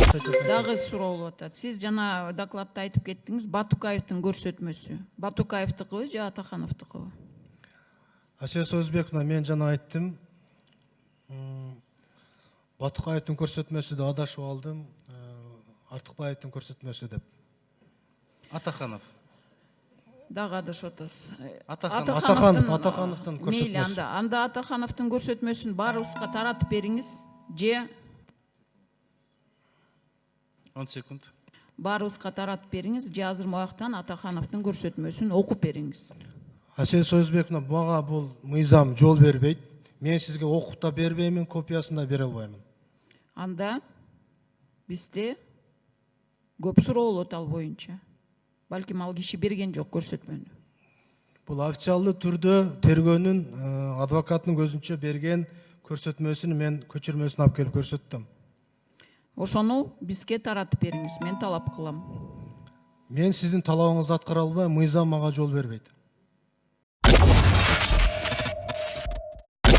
Дагы суроо болуп атат. Сиз жана докладта айтып кеттиңиз, Батукаевдин көрсөтмөсү. Батукаевдыкыбы же Атахановдукубу? Асия Сөзбековна, мен жана айттым. Батукаевдин көрсөтмөсү деп адашып алдым. Артыкбаевдин көрсөтмөсү деп. Атаханов. Дагы адашып атасыз. Атахановдун Мейли, көрсөтмөсү. анда Атахановдун көрсөтмөсүн баарыбызга таратып бериңиз. Же 10 секунд. баарыбызга таратып бериңиз, же азыр муяктан Атахановдун көрсөтмөсүн окуп бериңиз. Асия Сөзбековна, мага бул мыйзам жол бербейт. Мен сизге окуп да бербеймин, копиясын да бере албаймын. Анда бизде көп суроо болот ал боюнча. Балким ал киши берген жок көрсөтмөнү. Бул официалдуу түрдө тергөөнүн адвокаттын көзүнчө берген көрсөтмөсүн мен көчүрмөсүн алып келип көрсөттүм. Ошону бизге таратып бериңиз, мен талап кылам. Мен сиздин талабыңызды аткара албайм, мыйзам мага жол бербейт.